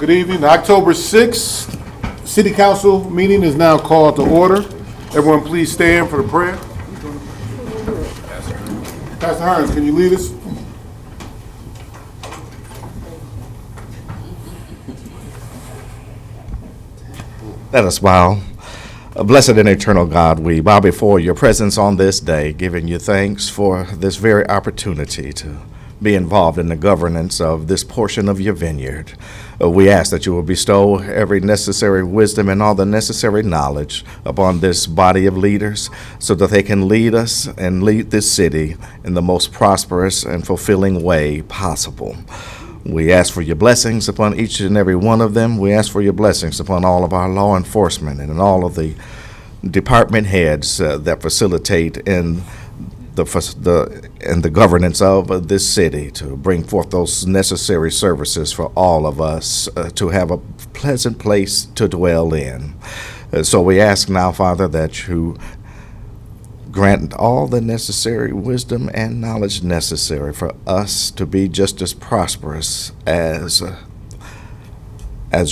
Good evening. October 6th, City Council meeting is now called to order. Everyone please stand for the prayer. Pastor Hearns, can you lead us? Let us bow. Blessed and eternal God, we bow before your presence on this day, giving you thanks for this very opportunity to be involved in the governance of this portion of your vineyard. We ask that you will bestow every necessary wisdom and all the necessary knowledge upon this body of leaders so that they can lead us and lead this city in the most prosperous and fulfilling way possible. We ask for your blessings upon each and every one of them. We ask for your blessings upon all of our law enforcement and all of the department heads that facilitate in the governance of this city to bring forth those necessary services for all of us to have a pleasant place to dwell in. So we ask now, Father, that you grant all the necessary wisdom and knowledge necessary for us to be just as prosperous as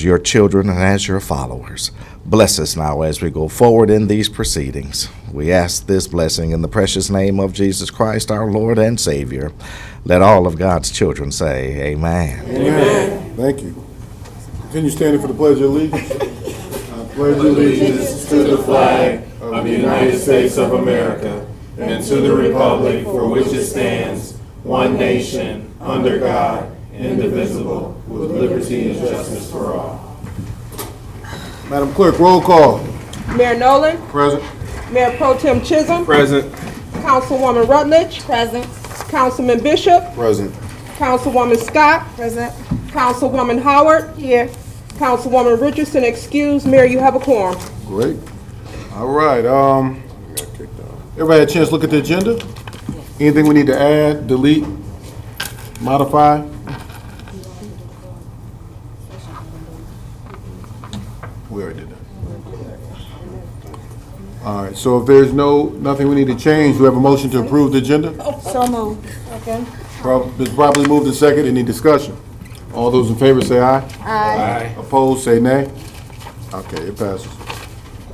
your children and as your followers. Bless us now as we go forward in these proceedings. We ask this blessing in the precious name of Jesus Christ, our Lord and Savior. Let all of God's children say, Amen. Amen. Thank you. Continue standing for the Pledge of Allegiance. I pledge allegiance to the flag of the United States of America and to the republic for which it stands, one nation, under God, indivisible, with liberty and justice for all. Madam Clerk, roll call. Mayor Nolan. Present. Mayor Pro Tem Chisholm. Present. Councilwoman Rutledge. Present. Councilman Bishop. Present. Councilwoman Scott. Present. Councilwoman Howard. Here. Councilwoman Richardson excused. Mayor, you have a quorum. Great. All right. Everybody had a chance to look at the agenda? Anything we need to add, delete, modify? We already did that. All right, so if there's nothing we need to change, do we have a motion to approve the agenda? So moved. Okay. It's probably moved and second. Any discussion? All those in favor say aye. Aye. Opposed, say nay. Okay, it passes.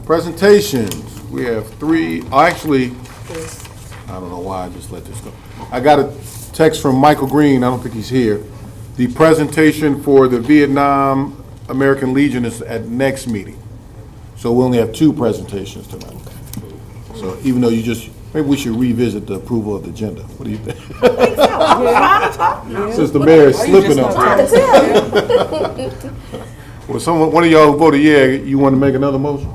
Presentations. We have three. Actually, I don't know why I just let this go. I got a text from Michael Green. I don't think he's here. The presentation for the Vietnam American Legion is at next meeting. So we only have two presentations tonight. So even though maybe we should revisit the approval of the agenda. What do you think? Since the mayor is slipping up there. Well, one of y'all who voted yeah, you want to make another motion?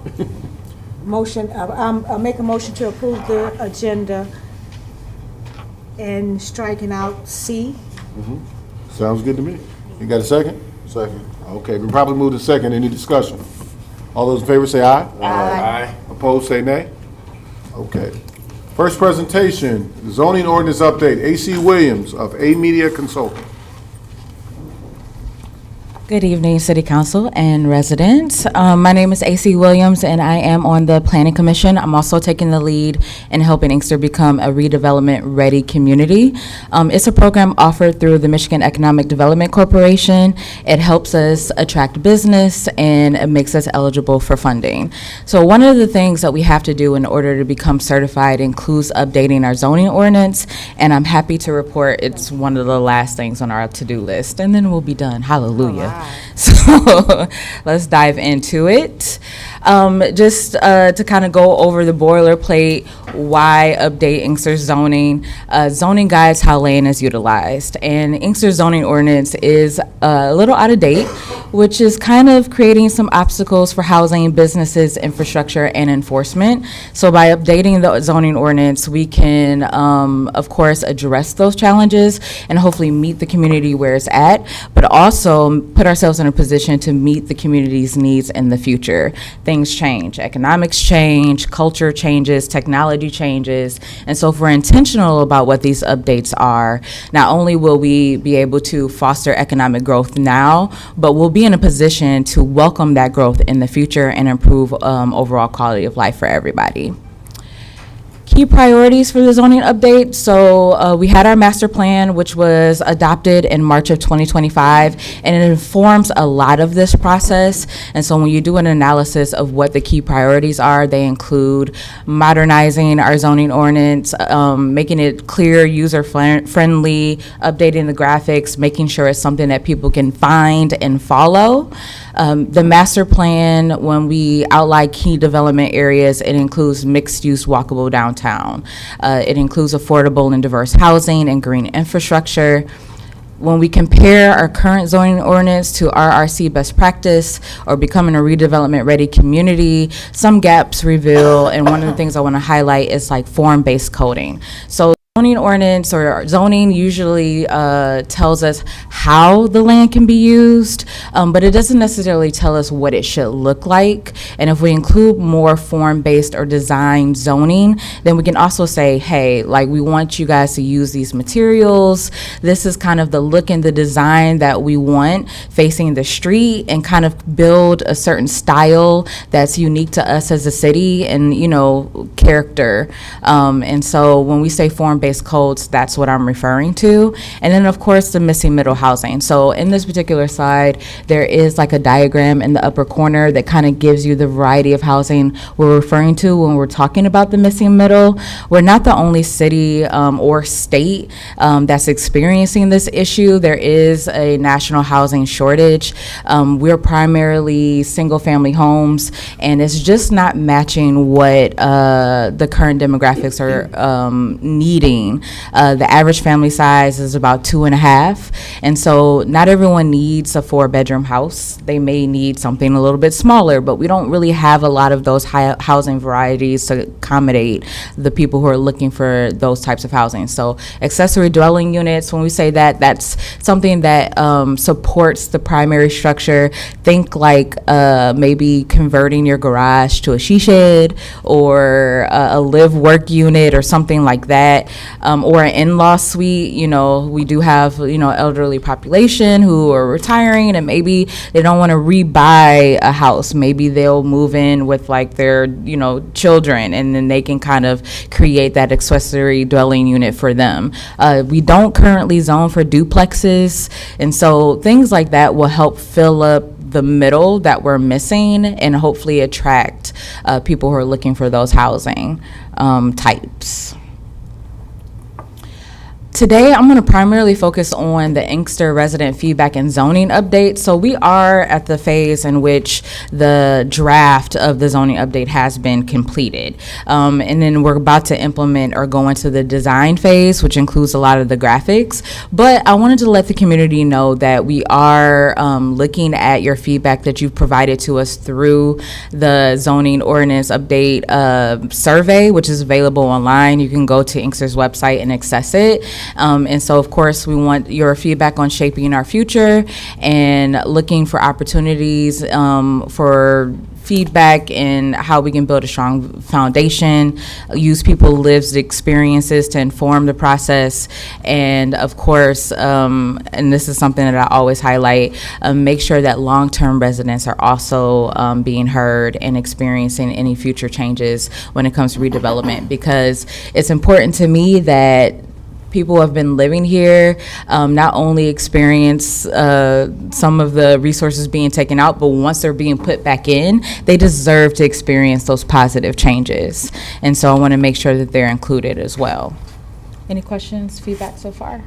Motion, I'll make a motion to approve the agenda and striking out C. Sounds good to me. You got a second? Second. Okay, we probably moved to second. Any discussion? All those in favor say aye. Aye. Opposed, say nay. Okay. First presentation, zoning ordinance update. A.C. Williams of A Media Consulting. Good evening, City Council and residents. My name is A.C. Williams, and I am on the Planning Commission. I'm also taking the lead in helping Inkster become a redevelopment-ready community. It's a program offered through the Michigan Economic Development Corporation. It helps us attract business, and it makes us eligible for funding. So one of the things that we have to do in order to become certified includes updating our zoning ordinance, and I'm happy to report it's one of the last things on our to-do list, and then we'll be done. Hallelujah. So let's dive into it. Just to kind of go over the boilerplate, why update Inkster's zoning. Zoning guides how land is utilized, and Inkster's zoning ordinance is a little out of date, which is kind of creating some obstacles for housing, businesses, infrastructure, and enforcement. So by updating the zoning ordinance, we can, of course, address those challenges and hopefully meet the community where it's at, but also put ourselves in a position to meet the community's needs in the future. Things change, economics change, culture changes, technology changes, and so if we're intentional about what these updates are, not only will we be able to foster economic growth now, but we'll be in a position to welcome that growth in the future and improve overall quality of life for everybody. Key key priorities for the zoning update. So we had our master plan, which was adopted in March of 2025, and it informs a lot of this process. And so when you do an analysis of what the key priorities are, they include modernizing our zoning ordinance, making it clear, user-friendly, updating the graphics, making sure it's something that people can find and follow. The master plan, when we outline key development areas, it includes mixed-use walkable downtown. It includes affordable and diverse housing and green infrastructure. When we compare our current zoning ordinance to RRC best practice or becoming a redevelopment-ready community, some gaps reveal, and one of the things I want to highlight is like form-based coding. So zoning ordinance or zoning usually tells us how the land can be used, but it doesn't necessarily tell us what it should look like. And if we include more form-based or design zoning, then we can also say, hey, like, we want you guys to use these materials. This is kind of the look and the design that we want facing the street, and kind of build a certain style that's unique to us as a city and, you know, character. And so when we say form-based codes, that's what I'm referring to. And then, of course, the missing middle housing. So in this particular slide, there is like a diagram in the upper corner that kind of gives you the variety of housing we're referring to when we're talking about the missing middle. We're not the only city or state that's experiencing this issue. There is a national housing shortage. We're primarily single-family homes, and it's just not matching what the current demographics are needing. The average family size is about 2.5, and so not everyone needs a 4-bedroom house. They may need something a little bit smaller, but we don't really have a lot of those housing varieties to accommodate the people who are looking for those types of housing. So accessory dwelling units, when we say that, that's something that supports the primary structure. Think like maybe converting your garage to a she shed, or a live-work unit or something like that. Or an in-law suite. You know, we do have, you know, elderly population who are retiring, and maybe they don't want to rebuy a house. Maybe they'll move in with like their, you know, children, and then they can kind of create that accessory dwelling unit for them. We don't currently zone for duplexes, and so things like that will help fill up the middle that we're missing, and hopefully attract people who are looking for those housing types. Today, I'm going to primarily focus on the Inkster resident feedback and zoning update. So we are at the phase in which the draft of the zoning update has been completed. And then we're about to implement or go into the design phase, which includes a lot of the graphics. But I wanted to let the community know that we are looking at your feedback that you've provided to us through the zoning ordinance update survey, which is available online. You can go to Inkster's website and access it. And so, of course, we want your feedback on shaping our future and looking for opportunities for feedback and how we can build a strong foundation, use people's lived experiences to inform the process, and of course, and this is something that I always highlight, make sure that long-term residents are also being heard and experiencing any future changes when it comes to redevelopment, because it's important to me that people who have been living here not only experience some of the resources being taken out, but once they're being put back in, they deserve to experience those positive changes. And so I want to make sure that they're included as well. Any questions, feedback so far?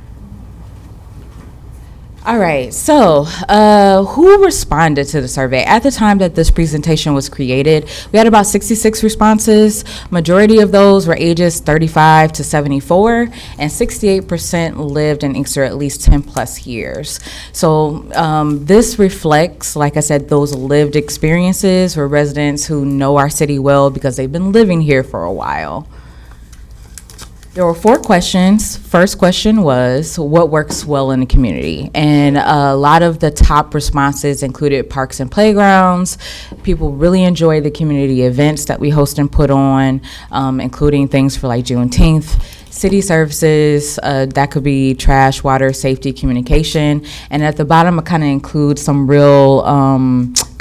All right, so who responded to the survey? At the time that this presentation was created, we had about 66 responses. Majority of those were ages 35 to 74, and 68% lived in Inkster at least 10 plus years. So this reflects, like I said, those lived experiences for residents who know our city well because they've been living here for a while. There were 4 questions. First question was, what works well in the community? And a lot of the top responses included parks and playgrounds. People really enjoy the community events that we host and put on, including things for like Juneteenth. City services, that could be trash, water, safety, communication. And at the bottom, I kind of include some real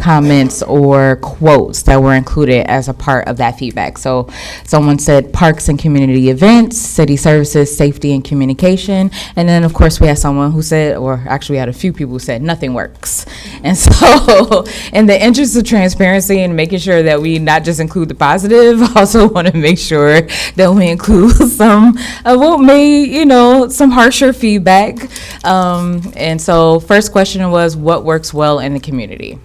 comments or quotes that were included as a part of that feedback. So someone said parks and community events, city services, safety and communication. And then of course we had someone who said, or actually we had a few people who said nothing works. And so in the interest of transparency and making sure that we not just include the positive, I also want to make sure that we include some of what may, some harsher feedback. And so first question was, what works well in the community?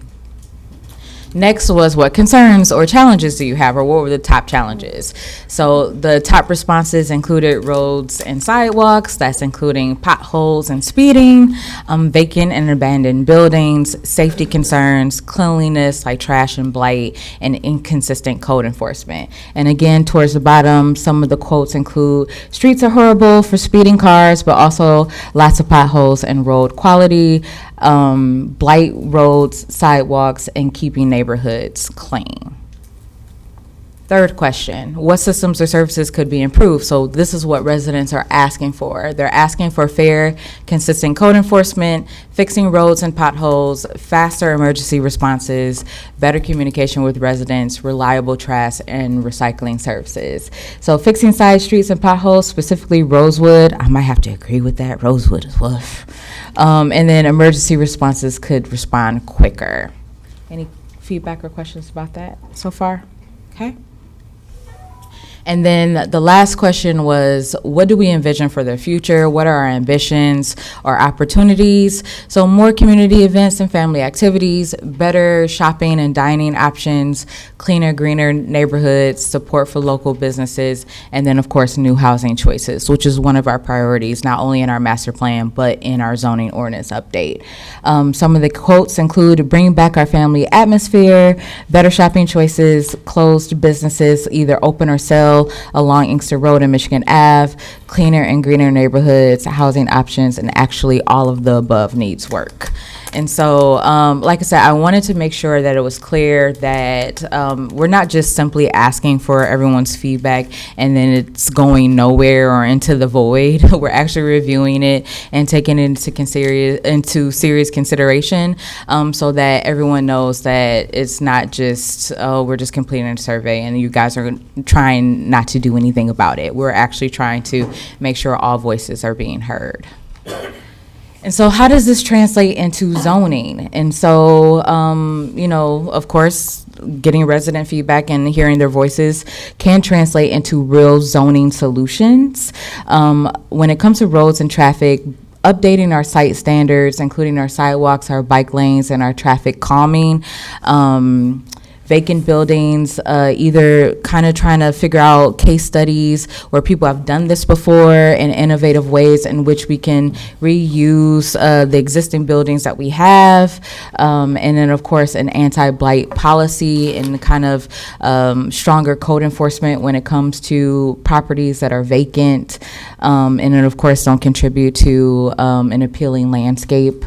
Next was, what concerns or challenges do you have, or what were the top challenges? So the top responses included roads and sidewalks, that's including potholes and speeding, vacant and abandoned buildings, safety concerns, cleanliness like trash and blight, and inconsistent code enforcement. And again, towards the bottom, some of the quotes include, streets are horrible for speeding cars, but also lots of potholes and road quality, blight roads, sidewalks, and keeping neighborhoods clean. Third question, what systems or services could be improved? So this is what residents are asking for. They're asking for fair, consistent code enforcement, fixing roads and potholes, faster emergency responses, better communication with residents, reliable trash and recycling services. So fixing side streets and potholes, specifically Rosewood, I might have to agree with that, Rosewood is rough. And then emergency responses could respond quicker. Any feedback or questions about that so far? Okay. And then the last question was, what do we envision for the future? What are our ambitions or opportunities? So more community events and family activities, better shopping and dining options, cleaner, greener neighborhoods, support for local businesses, and then of course new housing choices, which is one of our priorities, not only in our master plan, but in our zoning ordinance update. Some of the quotes include, bring back our family atmosphere, better shopping choices, closed businesses, either open or sell along Inkster Road and Michigan Ave, cleaner and greener neighborhoods, housing options, and actually all of the above needs work. And so, like I said, I wanted to make sure that it was clear that we're not just simply asking for everyone's feedback and then it's going nowhere or into the void. We're actually reviewing it and taking it into serious consideration, so that everyone knows that it's not just, we're just completing a survey and you guys are trying not to do anything about it. We're actually trying to make sure all voices are being heard. And so how does this translate into zoning? And so, of course, getting resident feedback and hearing their voices can translate into real zoning solutions. When it comes to roads and traffic, updating our site standards, including our sidewalks, our bike lanes, and our traffic calming, vacant buildings, either kind of trying to figure out case studies where people have done this before and innovative ways in which we can reuse the existing buildings that we have. And then, of course, an anti-blight policy and kind of stronger code enforcement when it comes to properties that are vacant. And then, of course, don't contribute to an appealing landscape.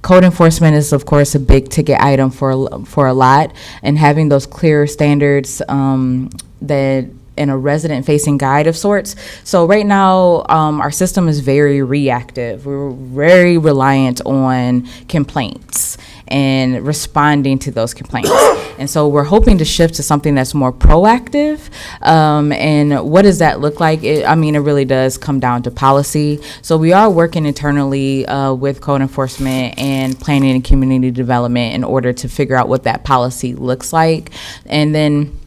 Code enforcement is, of course, a big ticket item for a lot, and having those clear standards that in a resident-facing guide of sorts. So right now, our system is very reactive. We're very reliant on complaints and responding to those complaints. And so we're hoping to shift to something that's more proactive. And what does that look like? It really does come down to policy. So we are working internally with code enforcement and planning and community development in order to figure out what that policy looks like. And then,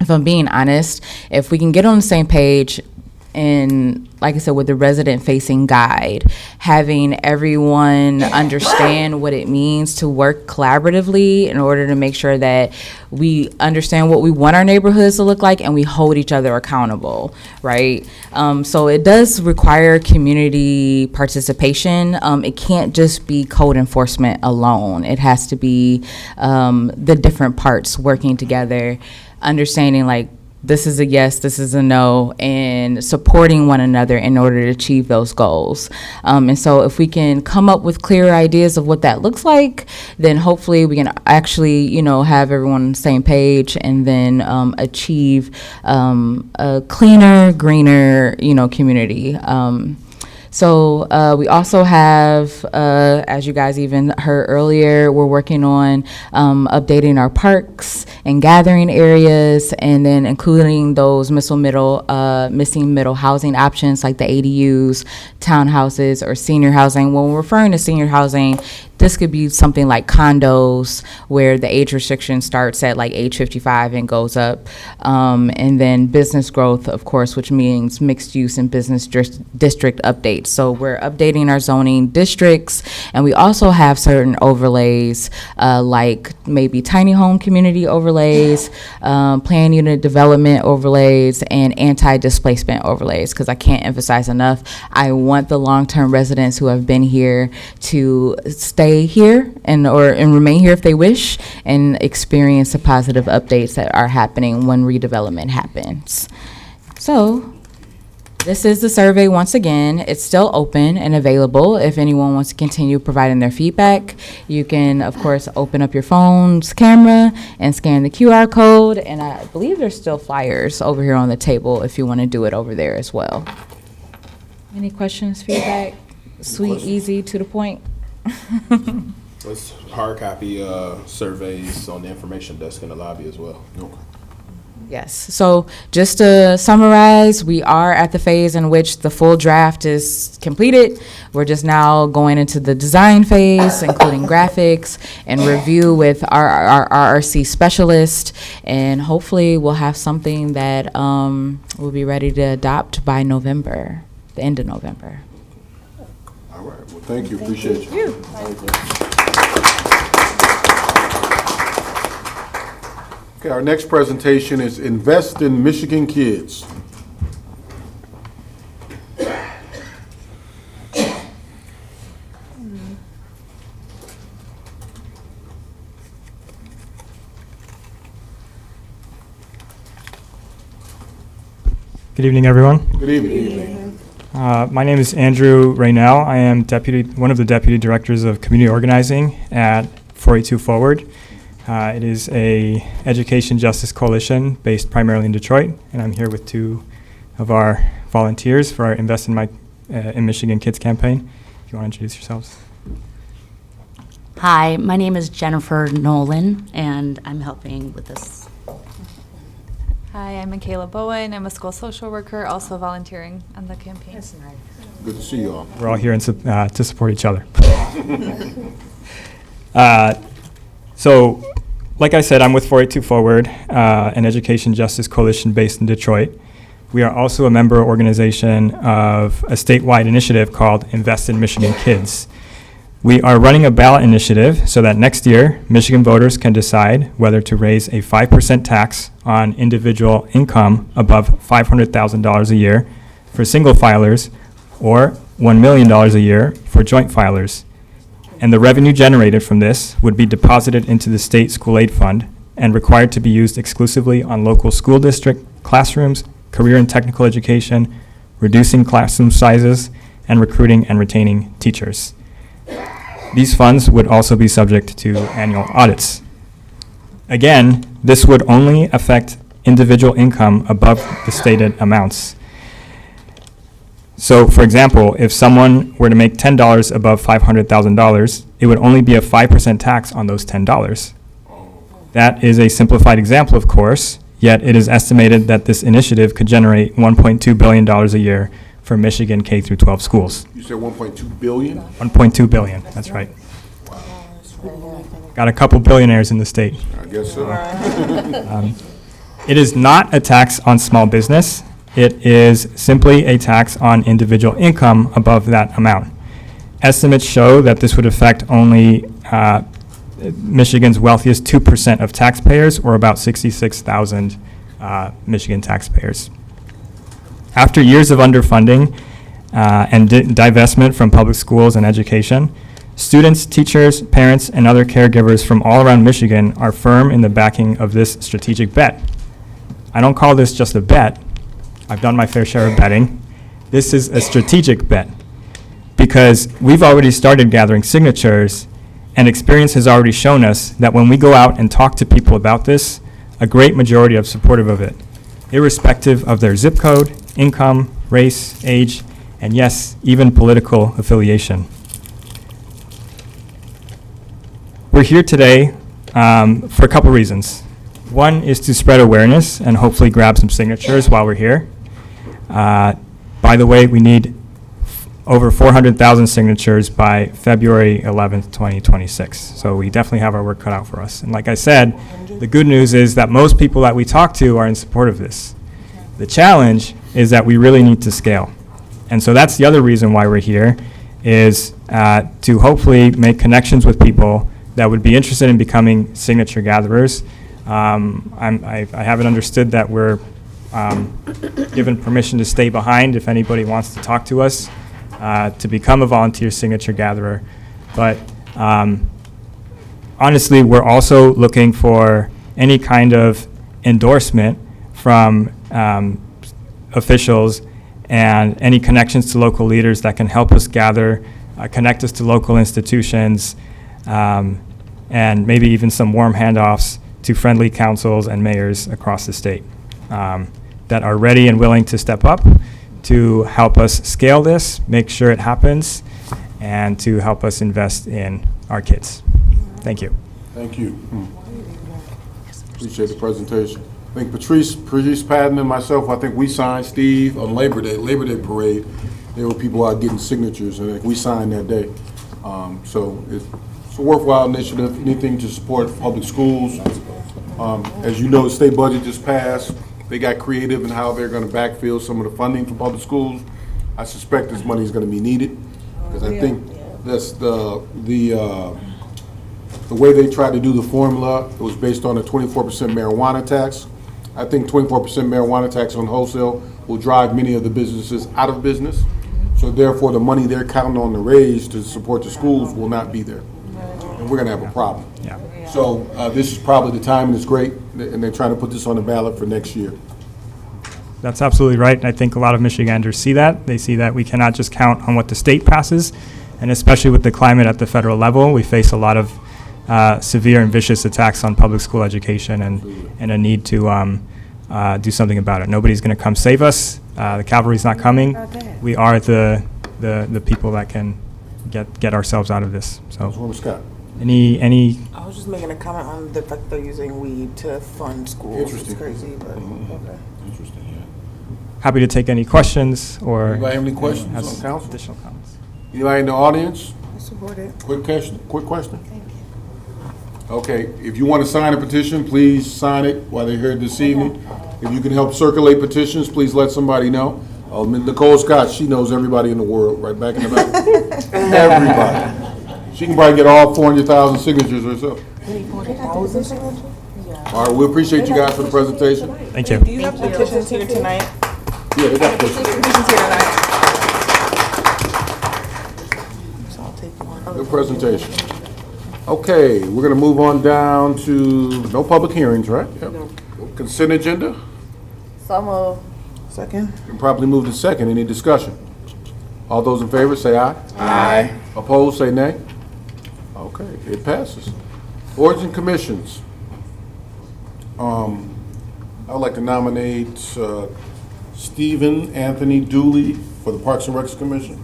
if I'm being honest, if we can get on the same page, and like I said, with the resident-facing guide, having everyone understand what it means to work collaboratively in order to make sure that we understand what we want our neighborhoods to look like and we hold each other accountable, right? So it does require community participation. It can't just be code enforcement alone. It has to be the different parts working together, understanding like, this is a yes, this is a no, and supporting one another in order to achieve those goals. And so if we can come up with clear ideas of what that looks like, then hopefully we can actually, have everyone on the same page and then achieve a cleaner, greener, community. So we also have, as you guys even heard earlier, we're working on updating our parks and gathering areas, and then including those missing middle housing options like the ADUs, townhouses, or senior housing. When we're referring to senior housing, this could be something like condos where the age restriction starts at like age 55 and goes up. And then business growth, of course, which means mixed use and business district updates. So we're updating our zoning districts, and we also have certain overlays like maybe tiny home community overlays, planned unit development overlays, and anti-displacement overlays, because I can't emphasize enough, I want the long-term residents who have been here to stay here and remain here if they wish, and experience the positive updates that are happening when redevelopment happens. So this is the survey once again. It's still open and available if anyone wants to continue providing their feedback. You can, of course, open up your phone's camera and scan the QR code, and I believe there's still flyers over here on the table if you want to do it over there as well. Any questions, feedback? Sweet, easy, to the point. Let's hard copy surveys on the information desk in the lobby as well. Okay. Yes. So just to summarize, we are at the phase in which the full draft is completed. We're just now going into the design phase, including graphics and review with our RRC specialist. And hopefully we'll have something that we'll be ready to adopt by November, the end of November. All right, well, thank you, appreciate you. Okay, our next presentation is Invest in Michigan Kids. Good evening, everyone. Good evening. My name is Andrew Raynell. I am one of the deputy directors of community organizing at 482 Forward. It is a education justice coalition based primarily in Detroit, and I'm here with two of our volunteers for our Invest in Michigan Kids campaign. If you want to introduce yourselves. Hi, my name is Jennifer Nolan, and I'm helping with this. Hi, I'm Michaela Bowen. I'm a school social worker, also volunteering on the campaign. That's nice. Good to see you all. We're all here to support each other. So, like I said, I'm with 482 Forward, an education justice coalition based in Detroit. We are also a member organization of a statewide initiative called Invest in Michigan Kids. We are running a ballot initiative so that next year, Michigan voters can decide whether to raise a 5% tax on individual income above $500,000 a year for single filers or $1 million a year for joint filers. And the revenue generated from this would be deposited into the state school aid fund and required to be used exclusively on local school district classrooms, career and technical education, reducing classroom sizes, and recruiting and retaining teachers. These funds would also be subject to annual audits. Again, this would only affect individual income above the stated amounts. So, for example, if someone were to make $10 above $500,000, it would only be a 5% tax on those $10. That is a simplified example, of course, yet it is estimated that this initiative could generate $1.2 billion a year for Michigan K through 12 schools. You said 1.2 billion? 1.2 billion, that's right. Got a couple billionaires in the state. I guess so. It is not a tax on small business. It is simply a tax on individual income above that amount. Estimates show that this would affect only Michigan's wealthiest 2% of taxpayers, or about 66,000 Michigan taxpayers. After years of underfunding and divestment from public schools and education, students, teachers, parents, and other caregivers from all around Michigan are firm in the backing of this strategic bet. I don't call this just a bet. I've done my fair share of betting. This is a strategic bet because we've already started gathering signatures, and experience has already shown us that when we go out and talk to people about this, a great majority are supportive of it, irrespective of their zip code, income, race, age, and yes, even political affiliation. We're here today for a couple reasons. One is to spread awareness and hopefully grab some signatures while we're here. By the way, we need over 400,000 signatures by February 11th, 2026. So we definitely have our work cut out for us. And like I said, the good news is that most people that we talk to are in support of this. The challenge is that we really need to scale. And so that's the other reason why we're here, is to hopefully make connections with people that would be interested in becoming signature gatherers. I haven't understood that we're given permission to stay behind if anybody wants to talk to us to become a volunteer signature gatherer. But honestly, we're also looking for any kind of endorsement from officials and any connections to local leaders that can help us gather, connect us to local institutions, and maybe even some warm handoffs to friendly councils and mayors across the state that are ready and willing to step up to help us scale this, make sure it happens, and to help us invest in our kids. Thank you. Thank you. Appreciate the presentation. I think Patrice Patton and myself, I think we signed, Steve, on Labor Day parade. There were people out getting signatures, and I think we signed that day. So it's a worthwhile initiative, anything to support public schools. As you know, the state budget just passed. They got creative in how they're going to backfill some of the funding for public schools. I suspect this money is going to be needed, because I think that's the way they tried to do the formula. It was based on a 24% marijuana tax. I think 24% marijuana tax on wholesale will drive many of the businesses out of business. So therefore, the money they're counting on to raise to support the schools will not be there, and we're going to have a problem. Yeah. So this is probably the time, and it's great, and they're trying to put this on the ballot for next year. That's absolutely right. And I think a lot of Michiganders see that. They see that we cannot just count on what the state passes, and especially with the climate at the federal level, we face a lot of severe and vicious attacks on public school education, and a need to do something about it. Nobody's going to come save us. The cavalry's not coming. We are the people that can get ourselves out of this. So, Councilwoman Scott. any I was just making a comment on the fact they're using weed to fund schools. Interesting. It's crazy, but okay. Interesting, yeah. happy to take any questions or Anybody have any questions has on council? additional comments. Anybody in the audience? I support it. Quick question. Thank you. Okay, if you want to sign a petition, please sign it while they're here this evening. If you can help circulate petitions, please let somebody know. Nicole Scott, she knows everybody in the world, right back in the back. Everybody. She can probably get all 400,000 signatures herself. All right, we appreciate you guys for the presentation. Thank you. Do you have petitions here tonight? Yeah, they got this. Petitions here tonight. So I'll take one. Good presentation. Okay, we're gonna move on down to no public hearings, right? Yep. Consent agenda. So move. Second. Been properly moved to second. Any discussion? All those in favor say aye. Aye. Opposed, say nay. Okay, it passes. Boards and commissions. I'd like to nominate Stephen Anthony Dooley for the Parks and Recs Commission.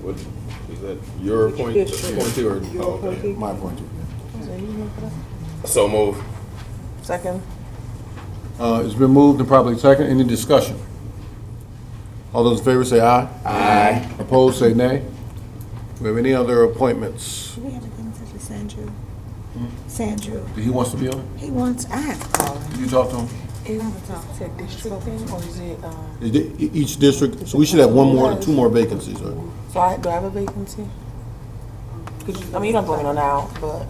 What, is that your appointee or? Oh, okay. My appointee. So move. Second. It's been moved and probably second. Any discussion? All those in favor say aye. Aye. Opposed, say nay. Do we have any other appointments? We haven't been in touch with Sandrew. Sandrew. He wants to be on it? He wants, I have to call him. Did you talk to him? Is it a district thing or is it, Is it each district, so we should have two more vacancies, right? so do I have a vacancy? Could you, I mean, you don't have to let me know now, but.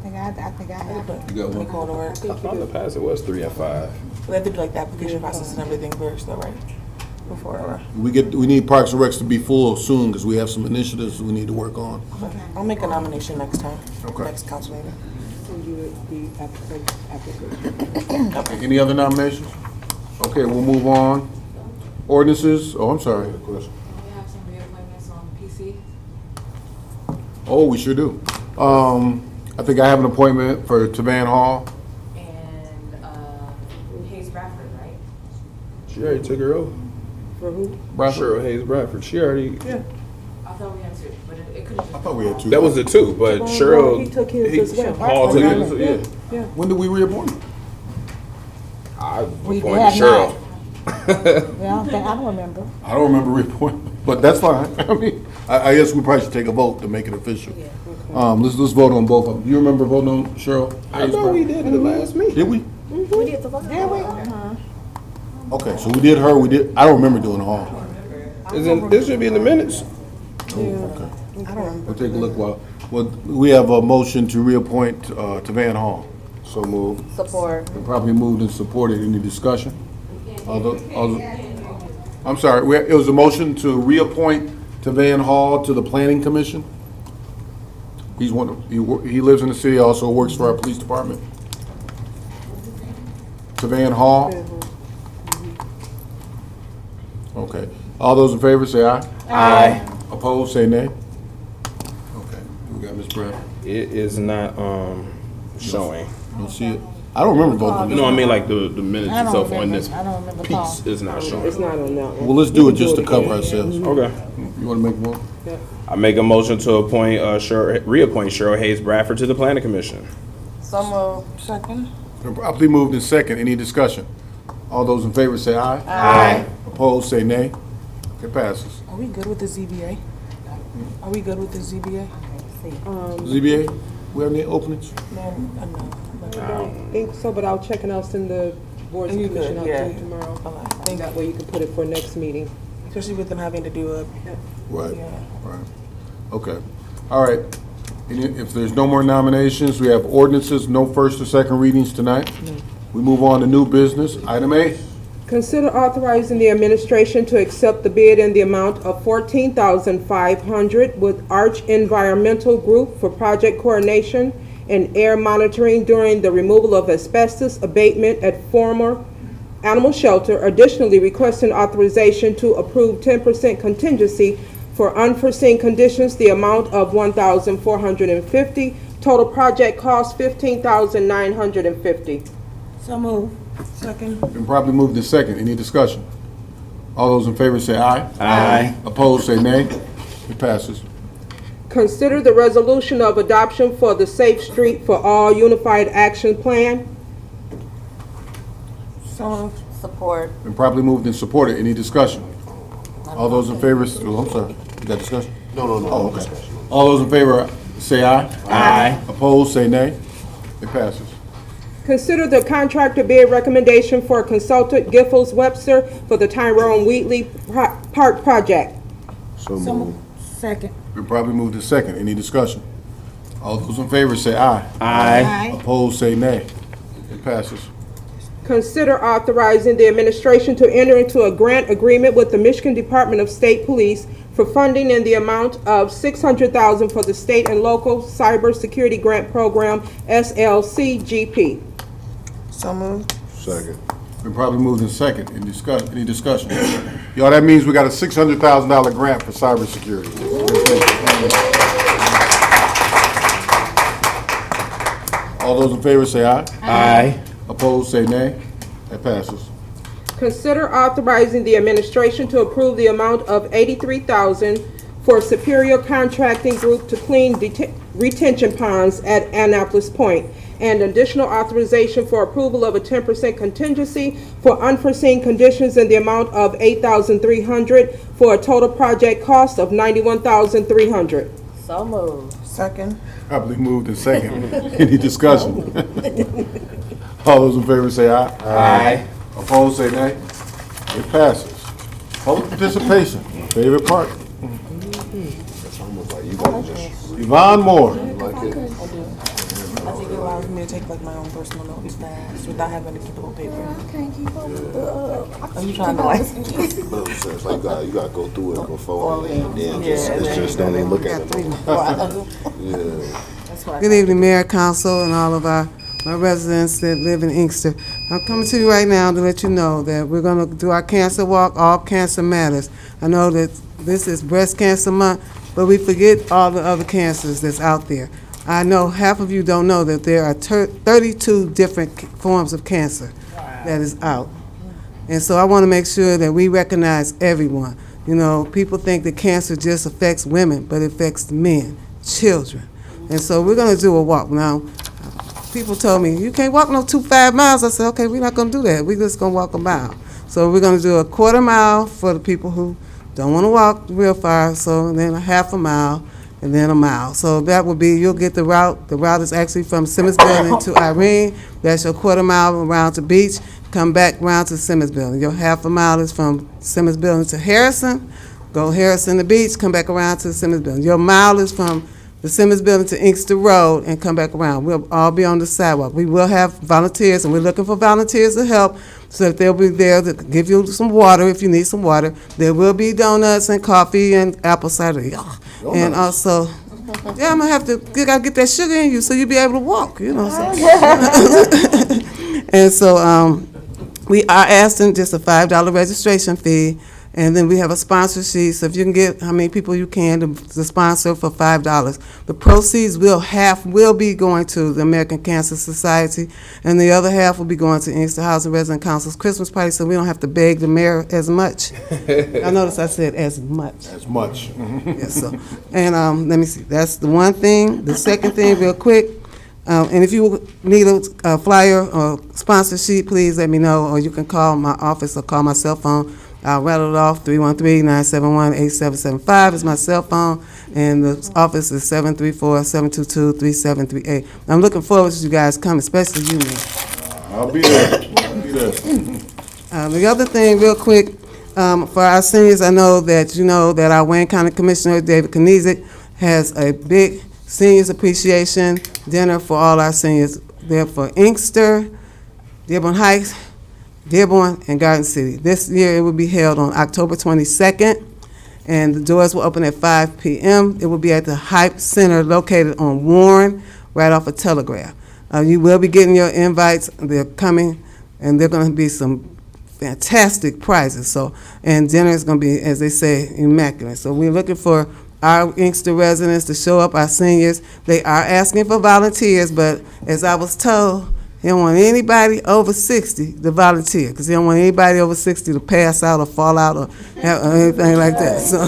I think I have. But You got one? we call to work. I thought in the past it was 3 and 5. We have to do like the application process and everything first, though, right? Before. We need Parks and Recs to be full soon, because we have some initiatives we need to work on. Okay. I'll make a nomination next time. Okay. Next council meeting. Any other nominations? Okay, we'll move on. Ordinances, oh, I'm sorry. We have some reappointments on PC. Oh, we sure do. I think I have an appointment for Tavan Hall. And Hayes Bradford, right? She already took her oath. For who? Bradford? Cheryl Hayes Bradford. She already. Yeah. I thought we had two, but it could have I thought we had two. That was the two, but Cheryl. He took his as well. Paul took his. Yeah. When did we reappoint him? I We appointed have Cheryl. Yeah, I don't remember. I don't remember reappointment, but that's fine. I mean, I guess we probably should take a vote to make it official. Let's vote on both of them. You remember voting on Cheryl? I thought we did in the last meeting. Did we? We did the vote. Did we? Okay, so we did her, we did, I don't remember doing Hall. This should be in the minutes. We'll take a look well, we have a motion to reappoint, to Van Hall. So moved. Support. Been properly moved and supported. Any discussion? I'm sorry, it was a motion to reappoint to Van Hall to the Planning Commission. He lives in the city, also works for our police department. To Van Hall? Okay. All those in favor say aye. Aye. Opposed, say nay. Okay, we got Ms. Brown. It is not showing. Don't see it. I don't remember voting on this. No, I mean like the minutes I don't itself on remember. this I don't remember piece is not showing. It's not on that one. Well, let's do We it can just to again. cover ourselves. Okay. You want to make a vote? I make a motion to appoint reappoint Cheryl Hayes Bradford to the Planning Commission. So moved. Second. Been properly moved in second. Any discussion? All those in favor say aye. Aye. Opposed, say nay. It passes. Are we good with the ZBA? Are we good with the ZBA? ZBA, we have any openings? No. I don't think so, but I'll check and I'll send the boards and You commission could, out yeah. to you tomorrow. Okay. That way you can put it for next meeting. Especially with them having to do a, Right, yeah. right. Okay. All right. If there's no more nominations, we have ordinances, no first or second readings tonight. We move on to new business. Item A. Consider authorizing the administration to accept the bid in the amount of $14,500 with Arch Environmental Group for project coordination and air monitoring during the removal of asbestos abatement at former animal shelter. Additionally, requesting authorization to approve 10% contingency for unforeseen conditions, the amount of $1,450. Total project cost $15,950. So move. Second. Been properly moved in second. Any discussion? All those in favor say aye. Aye. Opposed, say nay. It passes. Consider the resolution of adoption for the Safe Street for All Unified Action Plan. So moved. Support. Been properly moved and supported. Any discussion? All those in favor, oh, I'm sorry. You got discussion? No. Oh, okay. All those in favor say aye. Aye. Opposed, say nay. It passes. Consider the contractor bid recommendation for consultant Giffords Webster for the Tyrone Wheatley Park project. So So moved. move. Second. Been properly moved to second. Any discussion? All those in favor say aye. Aye. Opposed, say nay. It passes. Consider authorizing the administration to enter into a grant agreement with the Michigan Department of State Police for funding in the amount of $600,000 for the state and local cybersecurity grant program, SLCGP. So moved. Second. Been probably moved in second. Any discussion? Y'all, that means we got a $600,000 grant for cybersecurity. All those in favor say aye. Aye. Opposed, say nay. That passes. Consider authorizing the administration to approve the amount of $83,000 for Superior Contracting Group to clean retention ponds at Annapolis Point, and additional authorization for approval of a 10% contingency for unforeseen conditions in the amount of $8,300 for a total project cost of $91,300. So moved. Second. Probably moved in second. Any discussion? All those in favor say aye. Aye. Opposed, say nay. It passes. Public participation, favorite part. Yvonne Moore. I think it allows me to take like my own personal notes fast without having to keep the whole paper. I can't keep up with I'm trying to like. So it's like you gotta go through it before and then just don't even look at it. Yeah. Good evening, Mayor, Council, and all of my residents that live in Inkster. I'm coming to you right now to let you know that we're going to do our cancer walk, All Cancer Matters. I know that this is Breast Cancer Month, but we forget all the other cancers that's out there. I know half of you don't know that there are 32 different forms of cancer that is out. And so I want to make sure that we recognize everyone. You know, people think that cancer just affects women, but it affects men, children. And so we're going to do a walk. Now, people told me, you can't walk no 5 miles. I said, okay, we're not going to do that. We're just going to walk a mile. So we're going to do a quarter mile for the people who don't want to walk real far, so then a half a mile, and then a mile. So that would be, you'll get the route. The route is actually from Simmons Building to Irene. That's your quarter mile around to Beach. Come back around to Simmons Building. Your half a mile is from Simmons Building to Harrison. Go Harrison to Beach, come back around to Simmons Building. Your mile is from the Simmons Building to Inkster Road and come back around. We'll all be on the sidewalk. We will have volunteers, and we're looking for volunteers to help so that they'll be there to give you some water if you need some water. There will be donuts and coffee and apple cider. And also, yeah, I'm going to have to get that sugar in you so you'll be able to walk, you know. So. And so we are asking just a $5 registration fee. And then we have a sponsor sheet, so if you can get how many people you can to sponsor for $5. The proceeds will be going to the American Cancer Society, and the other half will be going to Inkster Housing Resident Council's Christmas party, so we don't have to beg the mayor as much. I noticed I said as much. As much. Yes, so, and let me see, that's the one thing. The second thing, real quick, and if you need a flyer or sponsor sheet, please let me know, or you can call my office or call my cell phone. I'll rattle it off. 313-971-8775 is my cell phone, and the office is 734-722-3738. I'm looking forward to you guys coming, especially you, man. I'll be there. The other thing, real quick, for our seniors, I know that our Wayne County Commissioner, David Kniezek, has a big seniors appreciation dinner for all our seniors. There for Inkster, Dearborn Heights, Dearborn, and Garden City. This year it will be held on October 22nd, and the doors will open at 5 p.m. It will be at the Hype Center located on Warren, right off of Telegraph. You will be getting your invites. They're coming, and they're going to be some fantastic prizes. So, and dinner is going to be, as they say, immaculate. So we're looking for our Inkster residents to show up, our seniors. They are asking for volunteers, but as I was told, he don't want anybody over 60 to volunteer, because he don't want anybody over 60 to pass out or fall out or anything like that. So.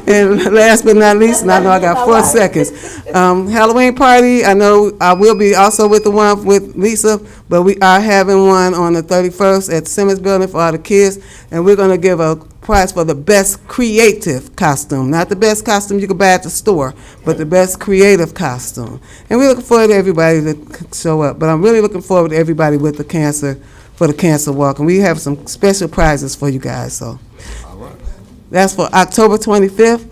And last but not least, and I know I got 4 seconds, Halloween party. I know I will be also with the one with Lisa, but we are having one on the 31st at Simmons Building for all the kids, and we're going to give a prize for the best creative costume, not the best costume you can buy at the store, but the best creative costume. And we're looking forward to everybody to show up, but I'm really looking forward to everybody with the cancer walk, and we have some special prizes for you guys. So that's for October 25th.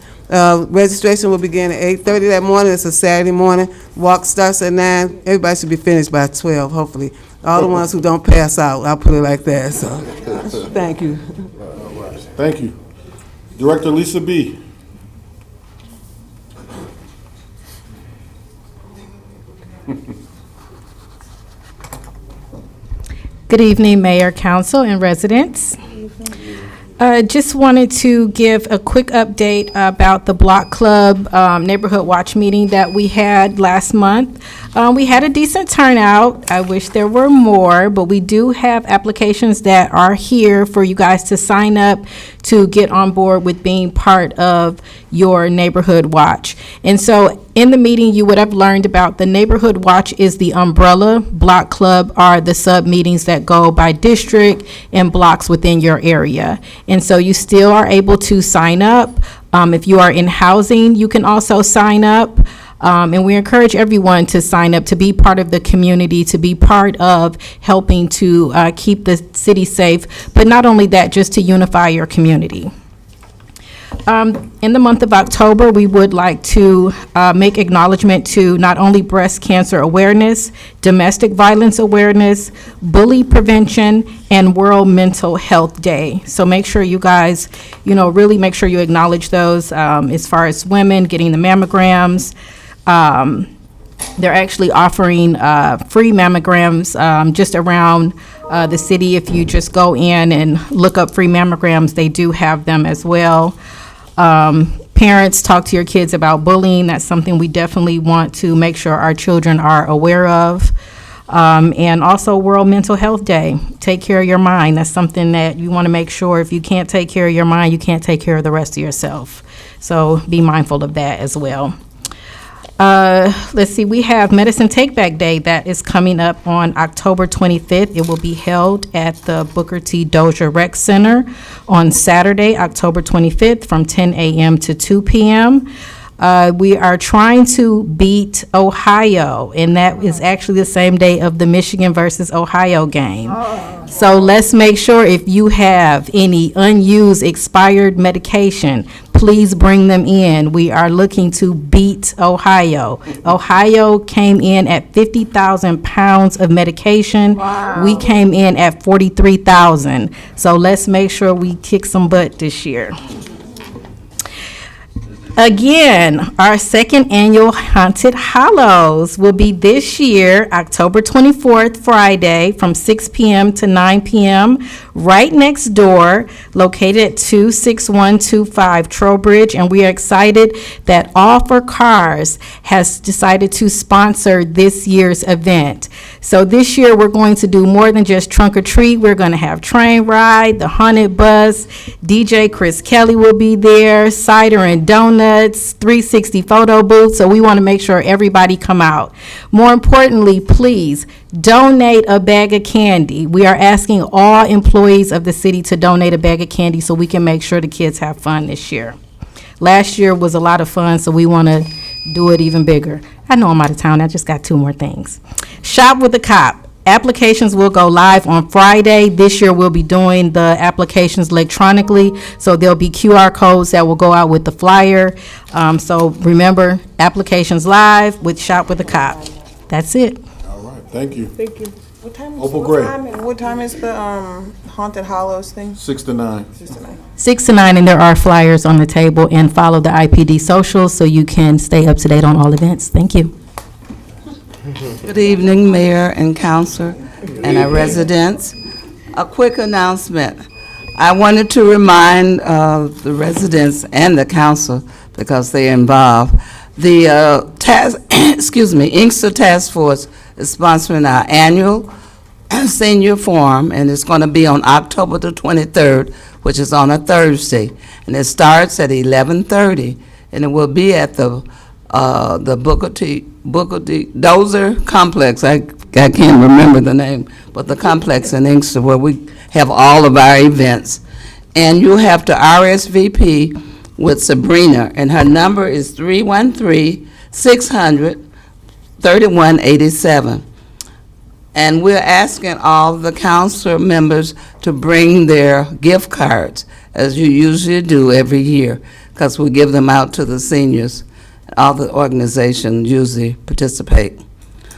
Registration will begin at 8:30 that morning. It's a Saturday morning. Walk starts at 9. Everybody should be finished by 12, hopefully. All the ones who don't pass out, I'll put it like that. So thank you. Thank you. Director Lisa B. Good evening, Mayor, Council, and residents. Just wanted to give a quick update about the Block Club Neighborhood Watch meeting that we had last month. We had a decent turnout. I wish there were more, but we do have applications that are here for you guys to sign up to get on board with being part of your Neighborhood Watch. And so in the meeting, you would have learned about the Neighborhood Watch is the umbrella. Block Club are the sub-meetings that go by district and blocks within your area. And so you still are able to sign up. If you are in housing, you can also sign up. And we encourage everyone to sign up, to be part of the community, to be part of helping to keep the city safe, but not only that, just to unify your community. In the month of October, we would like to make acknowledgement to not only breast cancer awareness, domestic violence awareness, bully prevention, and World Mental Health Day. So make sure you guys, really make sure you acknowledge those as far as women getting the mammograms. They're actually offering free mammograms just around the city. If you just go in and look up free mammograms, they do have them as well. Parents, talk to your kids about bullying. That's something we definitely want to make sure our children are aware of. And also World Mental Health Day. Take care of your mind. That's something that you want to make sure if you can't take care of your mind, you can't take care of the rest of yourself. So be mindful of that as well. Let's see, we have Medicine Take Back Day that is coming up on October 25th. It will be held at the Booker T. Dozier Rec Center on Saturday, October 25th from 10 a.m. to 2 p.m. We are trying to beat Ohio, and that is actually the same day of the Michigan versus Ohio game. So let's make sure if you have any unused expired medication, please bring them in. We are looking to beat Ohio. Ohio came in at 50,000 pounds of medication. Wow. We came in at 43,000. So let's make sure we kick some butt this year. Again, our second annual Haunted Hollows will be this year, October 24th, Friday, from 6 p.m. to 9 p.m., right next door, located at 26125 Trowbridge. And we are excited that All for Cars has decided to sponsor this year's event. So this year, we're going to do more than just trunk or treat. We're going to have train ride, the haunted bus, DJ Chris Kelly will be there, cider and donuts, 360 photo booth. So we want to make sure everybody come out. More importantly, please donate a bag of candy. We are asking all employees of the city to donate a bag of candy so we can make sure the kids have fun this year. Last year was a lot of fun, so we want to do it even bigger. I know I'm out of town. I just got two more things. Shop with the Cop. Applications will go live on Friday. This year we'll be doing the applications electronically, so there'll be QR codes that will go out with the flyer. So remember, applications live with Shop with the Cop. That's it. All right, thank you. Thank you. What time is the Haunted Hollows thing? 6 to 9. 6 to 9, and there are flyers on the table, and follow the IPD socials so you can stay up to date on all events. Thank you. Good evening, Mayor and Council and our residents. A quick announcement. I wanted to remind the residents and the council, because they're involved, the Inkster Task Force is sponsoring our annual senior forum, and it's going to be on October the 23rd, which is on a Thursday, and it starts at 11:30, and it will be at the Booker T. Dozier Complex. I can't remember the name, but the complex in Inkster where we have all of our events. And you have to RSVP with Sabrina, and her number is 313-600-3187. And we're asking all the council members to bring their gift cards, as you usually do every year, because we give them out to the seniors. All the organizations usually participate.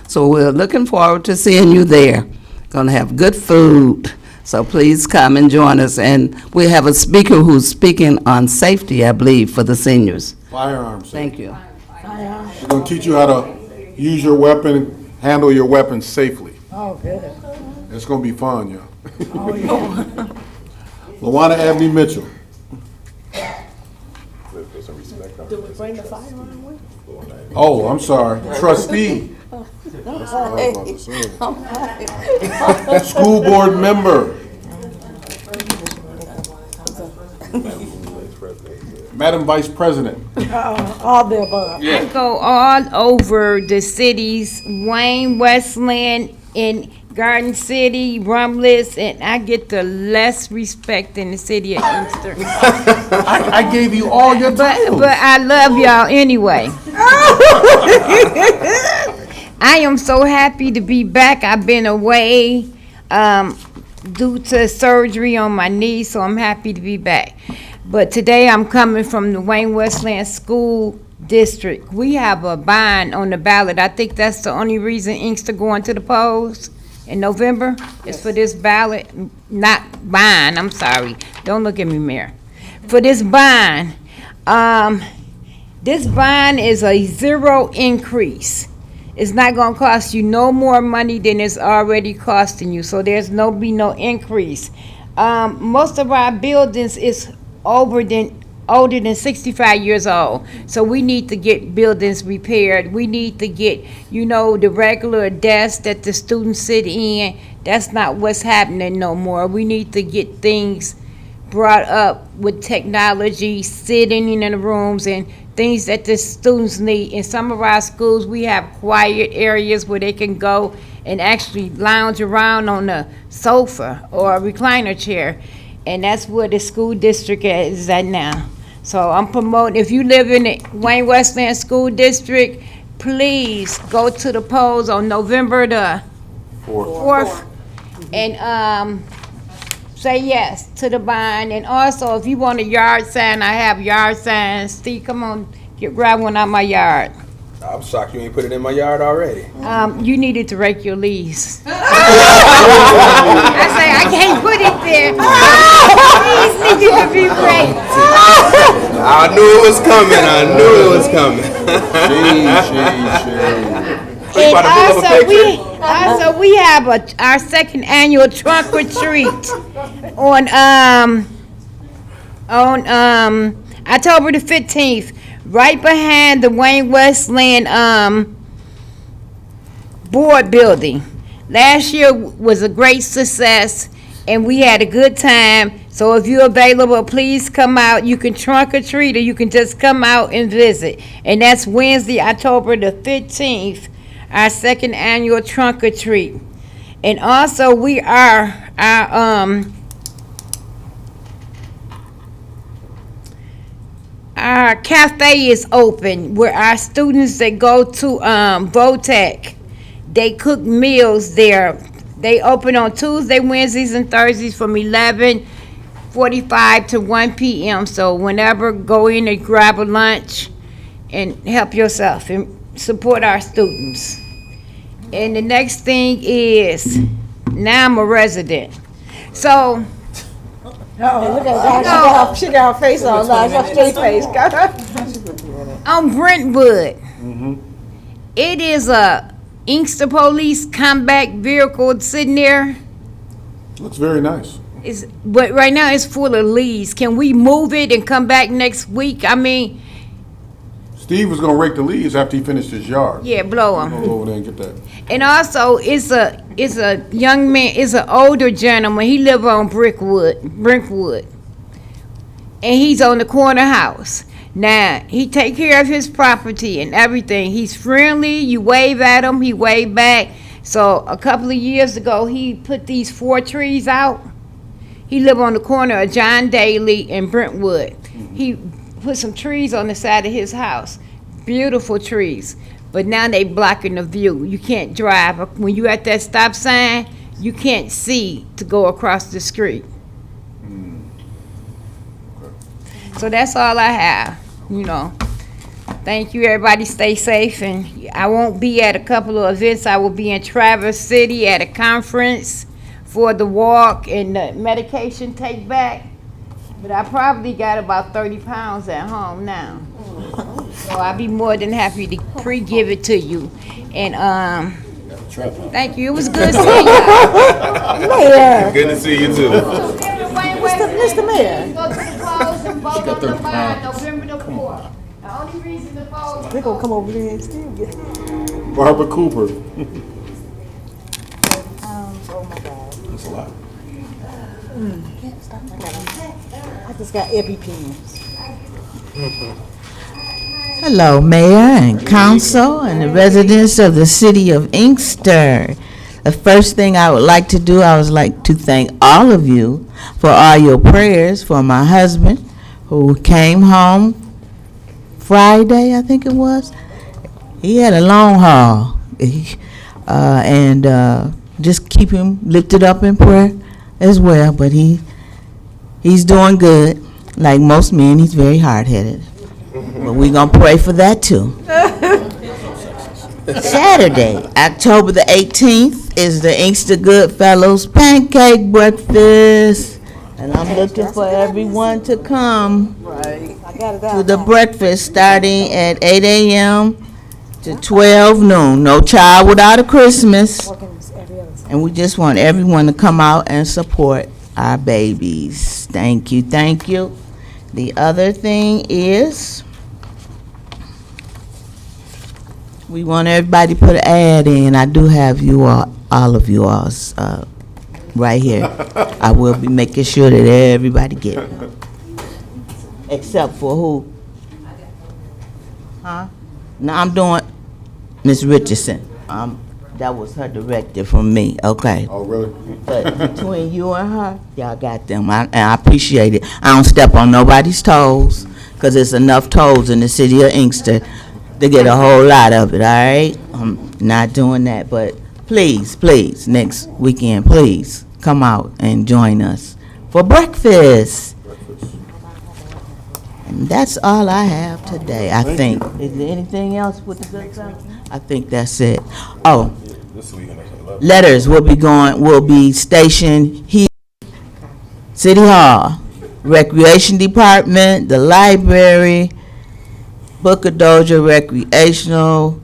So we're looking forward to seeing you there. Going to have good food, so please come and join us. And we have a speaker who's speaking on safety, I believe, for the seniors. Firearms. Thank you. We're going to teach you how to use your weapon, handle your weapon safely. Oh, good. It's going to be fun, yeah. Oh, yeah. Lawana Abney Mitchell. Did we bring the firearm with? Oh, I'm sorry. Trustee. School board member. Madam Vice President. All the above. I go all over the cities, Wayne, Westland, and Garden City, Rumlis, and I get the less respect in the city of Inkster. I gave you all your titles. But I love y'all anyway. I am so happy to be back. I've been away due to surgery on my knee, so I'm happy to be back. But today I'm coming from the Wayne Westland School District. We have a bond on the ballot. I think that's the only reason Inkster going to the polls in November. Is for this ballot, not bond, I'm sorry. Don't look at me, Mayor. For this bond is a zero increase. It's not gonna cost you no more money than it's already costing you, so there's be no increase. Most of our buildings is over than older than 65 years old. So we need to get buildings repaired. We need to get, the regular desks that the students sit in. That's not what's happening no more. We need to get things brought up with technology, sitting in the rooms and things that the students need. In some of our schools, we have quiet areas where they can go and actually lounge around on a sofa or a recliner chair. And that's where the school district is at now. So I'm promoting, if you live in the Wayne Westland School District, please go to the polls on November the 4th. And say yes to the bond. And also, if you want a yard sign, I have yard signs. Steve, come on, grab one out my yard. I'm shocked you ain't put it in my yard already. You needed to rake your leaves. I say, I can't put it there. Leaves needed to be raked. I knew it was coming. And also we have our second annual trunk or treat on October the 15th, right behind the Wayne Westland board building. Last year was a great success, and we had a good time. So if you're available, please come out. You can trunk or treat, or you can just come out and visit. And that's Wednesday, October the 15th, our second annual trunk or treat. And also our cafe is open where our students that go to VOTEC, they cook meals there. They open on Tuesday, Wednesdays, and Thursdays from 11:45 to 1 p.m. So whenever, go in and grab a lunch and help yourself and support our students. And the next thing is, now I'm a resident. So, Look at her. She got her face on. She got straight face. on Brentwood, it is a Inkster police combat vehicle sitting there. Looks very nice. But right now it's full of leaves. Can we move it and come back next week? I mean, Steve was gonna rake the leaves after he finished his yard. yeah, blow I'm them. gonna go over there and get that. And also, it's a young man, it's an older gentleman. He live on Brentwood, and he's on the corner house. Now he take care of his property and everything. He's friendly. You wave at him, he wave back. So a couple of years ago, he put these 4 trees out. He live on the corner of John Daly and Brentwood. He put some trees on the side of his house, beautiful trees. But now they blocking the view. You can't drive. When you at that stop sign, you can't see to go across the street. So that's all I have, Thank you, everybody. Stay safe. And I won't be at a couple of events. I will be in Traverse City at a conference for the walk and the medication take back. But I probably got about 30 pounds at home now. So I'll be more than happy to pre-give it to you. And thank you. It was good seeing you. Mayor. Good to see you too. Mr. Mayor. Go to the polls and vote on the bond November the 4th. The only reason the polls. They're going to come over there and still get it. Barbara Cooper. Oh, my God. That's a lot. I just got EpiPens. Hello, Mayor and Council and the residents of the city of Inkster. The first thing I would like to do, I would like to thank all of you for all your prayers for my husband who came home Friday, I think it was. He had a long haul. And just keep him lifted up in prayer as well. But he's doing good. Like most men, he's very hard-headed. But we're going to pray for that too. Saturday, October the 18th, is the Inkster Goodfellows Pancake Breakfast. And I'm looking for everyone to come to the breakfast starting at 8 a.m. to 12 noon. No child without a Christmas. And we just want everyone to come out and support our babies. Thank you, thank you. The other thing is, we want everybody to put an ad in. I do have you all of you all, right here. I will be making sure that everybody get it. Except for who? Huh? No, I'm doing Miss Richardson. That was her directive from me, okay. Oh, really? But between you and her, y'all got them, and I appreciate it. I don't step on nobody's toes, because there's enough toes in the city of Inkster to get a whole lot of it, all right? I'm not doing that, but please, please, next weekend, please, come out and join us for breakfast. And that's all I have today, I think. Is there anything else with the good stuff? I think that's it. Oh, letters will be stationed here, City Hall, Recreation Department, the library, Booker Doja Recreational.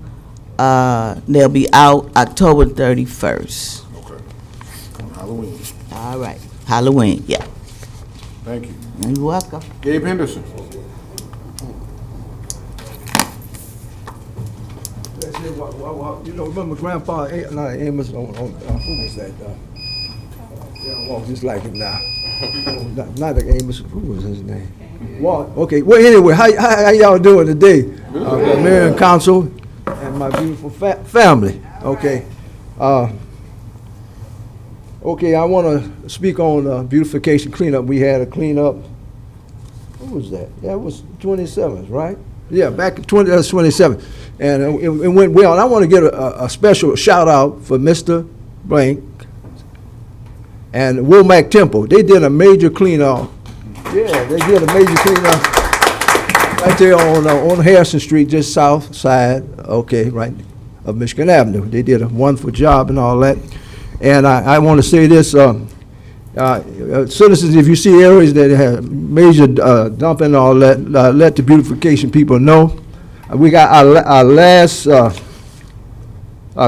They'll be out October 31st. Okay. Halloween. All right, Halloween, yeah. Thank you. You're welcome. Gabe Henderson. You know, remember Grandpa Amos on who was that? I walk just like him now. Not like Amos. Who was his name? Walt. Okay. Well, anyway, how y'all doing today? Mayor and council and my beautiful family. Okay. Okay. I want to speak on beautification cleanup. We had a cleanup. What was that? That was 27th, right? Yeah, back in 27th. And it went well. And I want to get a special shout out for Mr. Blank and Womack Temple. They did a major cleanup. Yeah, they did a major cleanup right there on Harrison Street, just south side, okay, right, of Michigan Avenue. They did a wonderful job and all that. And I want to say this, citizens, if you see areas that have major dumping and all that, let the beautification people know. We got our last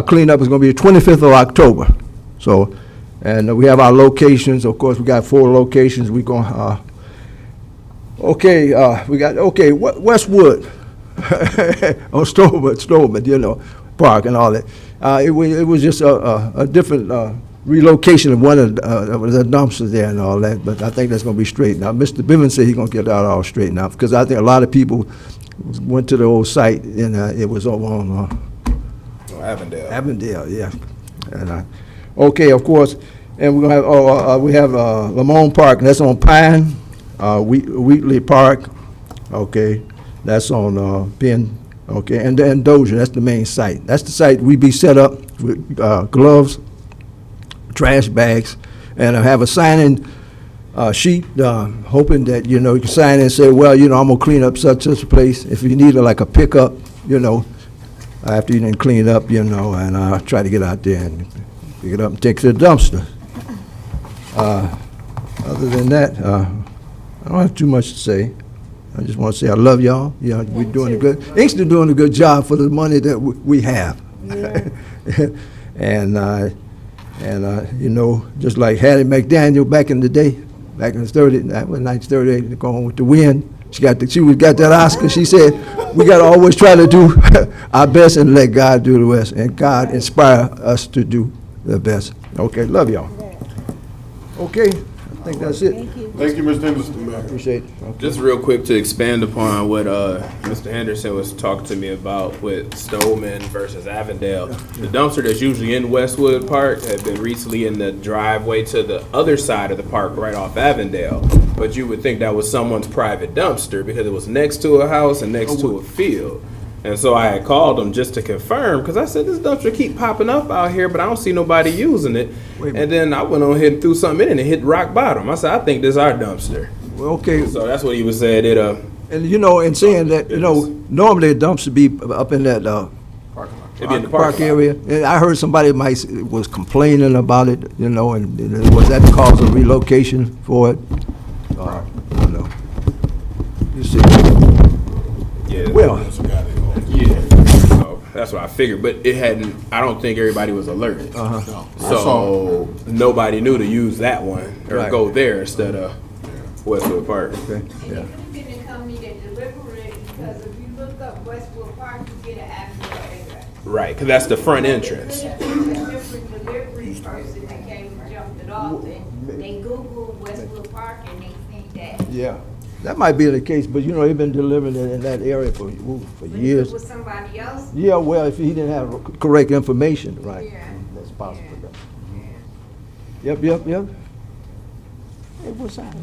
cleanup is going to be the 25th of October. So, and we have our locations. Of course, we got 4 locations. We going we got Westwood on Stowman, you know, Park and all that. It was just a different relocation of one of the dumpsters there and all that. But I think that's going to be straightened out. Mr. Bivens said he's going to get that all straightened out because I think a lot of people went to the old site and it was over on Avondale. Avondale, yeah. And okay, of course, and we're gonna have we have Lamone Park, and that's on Pine. Wheatley Park, okay, that's on Penn, okay, and then Dozier, that's the main site. That's the site we be set up with gloves, trash bags, and have a sign-in sheet, hoping that, you know, you can sign in and say, well, you know, I'm gonna clean up such a place. If you need like a pickup, you know, after you didn't clean up, you know, and I'll try to get out there and pick it up and take it to the dumpster. Other than that, I don't have too much to say. I just want to say I love y'all. Yeah, we're doing a good. Inkster doing a good job for the money that we have. Yeah. and you know, just like Hattie McDaniel back in the day, back in the 1938, going with the wind. She got that Oscar. She said, we got to always try to do our best and let God do the rest. And God inspire us to do the best. Okay, love y'all. Okay, I think that's it. Thank you, Mr. Henderson. I appreciate it. Okay. Just real quick to expand upon what Mr. Henderson was talking to me about with Stoneman versus Avondale. The dumpster that's usually in Westwood Park had been recently in the driveway to the other side of the park right off Avondale. But you would think that was someone's private dumpster because it was next to a house and next to a field. And so I had called them just to confirm because I said, this dumpster keep popping up out here, but I don't see nobody using it. And then I went on ahead and threw something in it and hit rock bottom. I said, I think this is our dumpster. Well, okay. So that's what he was saying. And you know, in saying that, you know, normally a dumpster be up in that park area. And I heard somebody was complaining about it, you know, and was that the cause of relocation for it? I don't know. You see. Yeah. Well. Yeah. So that's what I figured. But it hadn't, I don't think everybody was alerted. So nobody knew to use that one or go there instead of Westwood Park. Okay. Yeah. look up Westwood Park, you get an address. Right, because that's the front entrance. There's a different delivery person that came and jumped it off, and they Googled Westwood Park and they think that. Yeah, that might be the case, but you know, they've been delivering it in that area for years. If it was somebody else. Yeah, well, if he didn't have correct information, right? That's possible. Yep. Hey, what's that?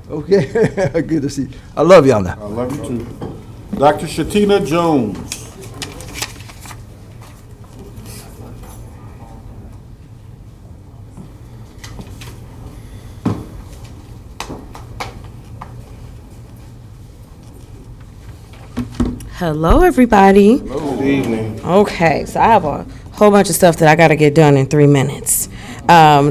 Okay, good to see you. I love y'all now. I love you too. Dr. Shatina Jones. Hello, everybody. Hello. Good evening. Okay, so I have a whole bunch of stuff that I got to get done in 3 minutes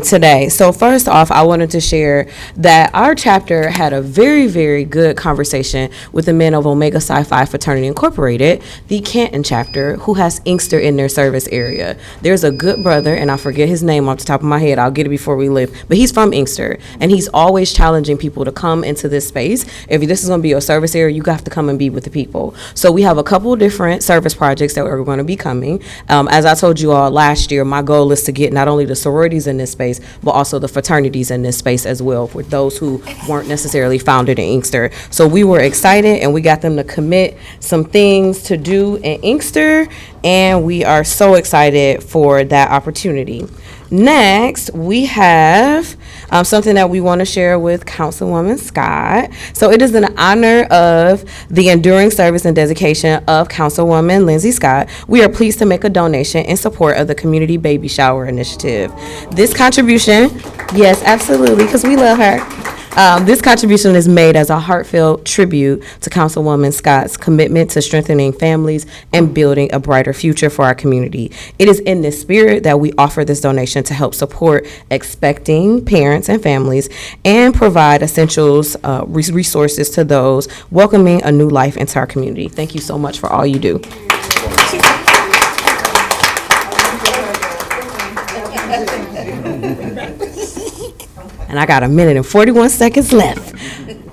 today. So first off, I wanted to share that our chapter had a very, very good conversation with the men of Omega Psi Phi Fraternity Incorporated, the Canton chapter, who has Inkster in their service area. There's a good brother, and I forget his name off the top of my head. I'll get it before we leave, but he's from Inkster, and he's always challenging people to come into this space. If this is going to be your service area, you have to come and be with the people. So we have a couple of different service projects that are going to be coming. As I told you all last year, my goal is to get not only the sororities in this space, but also the fraternities in this space as well, for those who weren't necessarily founded in Inkster. So we were excited, and we got them to commit some things to do in Inkster, and we are so excited for that opportunity. Next, we have something that we want to share with Councilwoman Scott. So it is in honor of the enduring service and dedication of Councilwoman Lindsay Scott. We are pleased to make a donation in support of the Community Baby Shower Initiative. This contribution, yes, absolutely, because we love her. This contribution is made as a heartfelt tribute to Councilwoman Scott's commitment to strengthening families and building a brighter future for our community. It is in this spirit that we offer this donation to help support expecting parents and families and provide essentials, resources to those welcoming a new life into our community. Thank you so much for all you do. And I got 1 minute and 41 seconds left.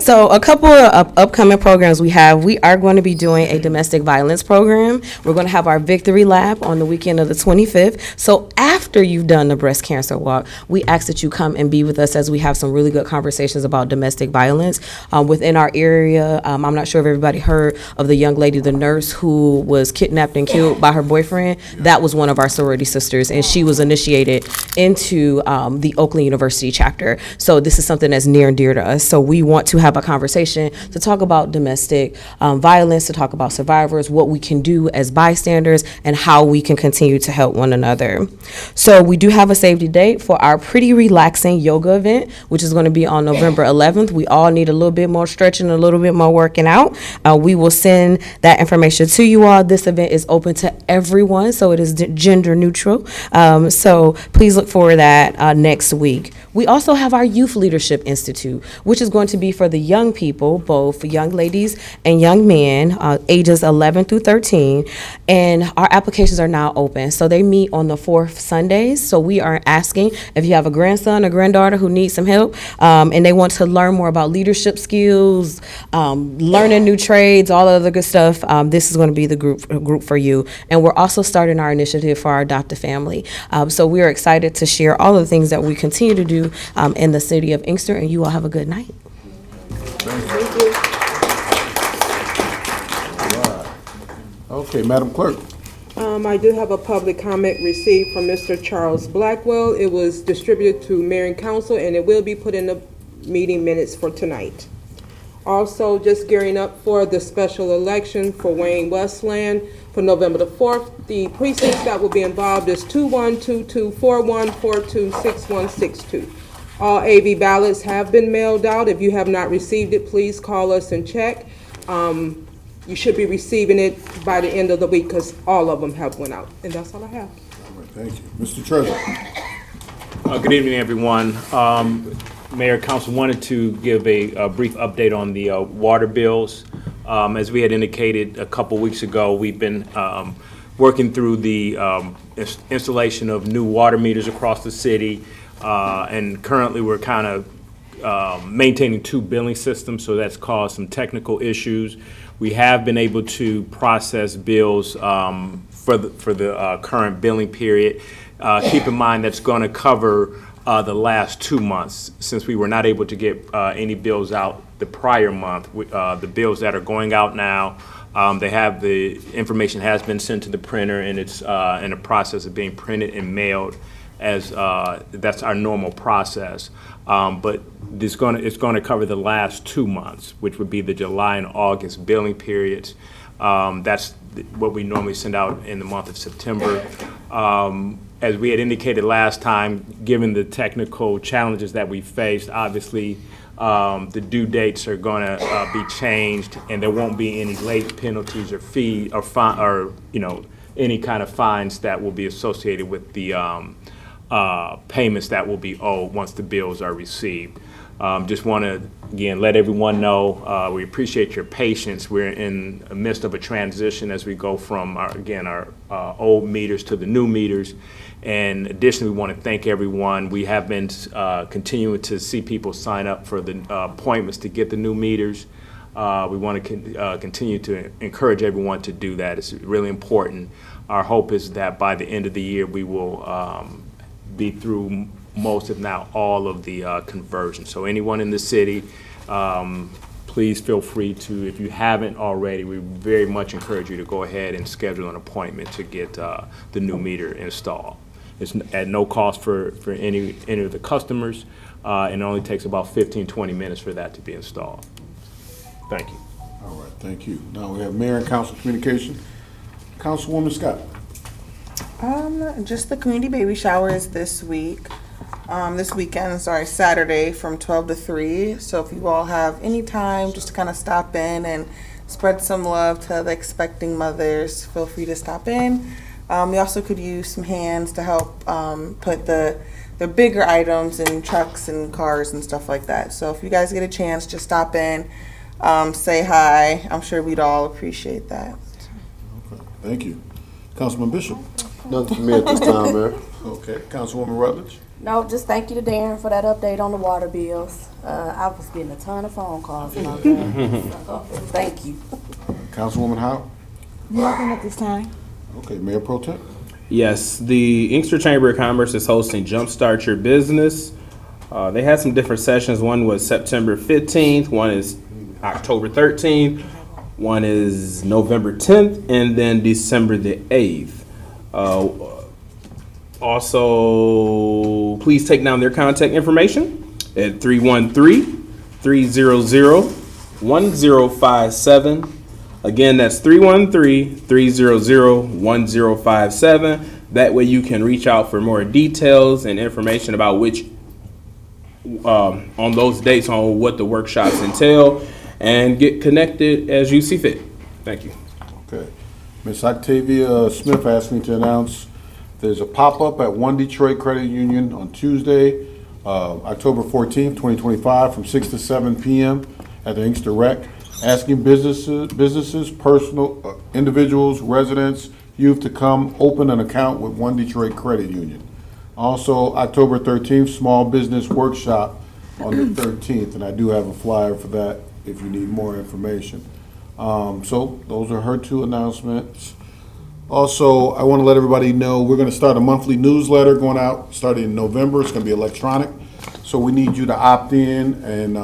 So a couple of upcoming programs we have. We are going to be doing a domestic violence program. We're going to have our victory lab on the weekend of the 25th. So after you've done the breast cancer walk, we ask that you come and be with us as we have some really good conversations about domestic violence within our area. I'm not sure if everybody heard of the young lady, the nurse who was kidnapped and killed by her boyfriend. That was one of our sorority sisters, and she was initiated into the Oakland University chapter. So this is something that's near and dear to us. So we want to have a conversation to talk about domestic violence, to talk about survivors, what we can do as bystanders, and how we can continue to help one another. So we do have a save the date for our pretty relaxing yoga event, which is going to be on November 11th. We all need a little bit more stretching, a little bit more working out. We will send that information to you all. This event is open to everyone, so it is gender neutral. So please look for that next week. We also have our Youth Leadership Institute, which is going to be for the young people, both young ladies and young men, ages 11 through 13. And our applications are now open. So they meet on the fourth Sundays. So we are asking if you have a grandson or granddaughter who needs some help and they want to learn more about leadership skills, learning new trades, all of the good stuff, this is going to be the group for you. And we're also starting our initiative for our adopted family. So we are excited to share all of the things that we continue to do in the city of Inkster, and you all have a good night. Thank you. Okay, Madam Clerk. I do have a public comment received from Mr. Charles Blackwell. It was distributed to Mayor and Council, and it will be put in the meeting minutes for tonight. Also, just gearing up for the special election for Wayne Westland for November the 4th. The precincts that will be involved is 212241426162. All AV ballots have been mailed out. If you have not received it, please call us and check. You should be receiving it by the end of the week because all of them have went out. And that's all I have. All right, thank you. Mr. Treasurer. Good evening, everyone. Mayor, Council wanted to give a brief update on the water bills. As we had indicated a couple weeks ago, we've been working through the installation of new water meters across the city. And currently we're kind of maintaining two billing systems, so that's caused some technical issues. We have been able to process bills for the current billing period. Keep in mind that's going to cover the last 2 months, since we were not able to get any bills out the prior month. The bills that are going out now, the information has been sent to the printer, and it's in the process of being printed and mailed, as that's our normal process. But it's going to cover the last 2 months, which would be the July and August billing periods. That's what we normally send out in the month of September. As we had indicated last time, given the technical challenges that we faced, obviously the due dates are going to be changed, and there won't be any late penalties or fee or fine, or any kind of fines that will be associated with the payments that will be owed once the bills are received. Just want to, again, let everyone know we appreciate your patience. We're in the midst of a transition as we go from, our old meters to the new meters. And additionally, we want to thank everyone. We have been continuing to see people sign up for the appointments to get the new meters. We want to continue to encourage everyone to do that. It's really important. Our hope is that by the end of the year, we will be through most, if not all, of the conversions. So anyone in the city, please feel free to, if you haven't already, we very much encourage you to go ahead and schedule an appointment to get the new meter installed. It's at no cost for any of the customers, and it only takes about 15-20 minutes for that to be installed. Thank you. All right, thank you. Now we have Mayor and Council Communication. Councilwoman Scott. Just the community baby shower is this weekend, Saturday from 12 to 3. So if you all have any time just to kind of stop in and spread some love to the expecting mothers, feel free to stop in. We also could use some hands to help put the bigger items in trucks and cars and stuff like that. So if you guys get a chance, just stop in, say hi. I'm sure we'd all appreciate that. Okay, thank you. Councilman Bishop. Nothing for me at this time, Mayor. Okay, Councilwoman Rutledge. No, just thank you to Darren for that update on the water bills. I was getting a ton of phone calls about that. So, thank you. Councilwoman Howe. Nothing at this time. Okay, Mayor Pro Tem. Yes, the Inkster Chamber of Commerce is hosting Jumpstart Your Business. They had some different sessions. One was September 15th, one is October 13th, one is November 10th, and then December the 8th. Also, please take down their contact information at 313-300-1057. Again, that's 313-300-1057. That way you can reach out for more details and information about which, on those dates, on what the workshops entail, and get connected as you see fit. Thank you. Okay. Ms. Octavia Smith asked me to announce there's a pop-up at One Detroit Credit Union on Tuesday, October 14th, 2025, from 6 to 7 p.m. at the Inkster Rec, asking businesses, personal individuals, residents, youth to come open an account with One Detroit Credit Union. Also, October 13th, Small Business Workshop on the 13th, and I do have a flyer for that if you need more information. So those are her two announcements. Also, I want to let everybody know we're going to start a monthly newsletter going out starting in November. It's going to be electronic. So we need you to opt in and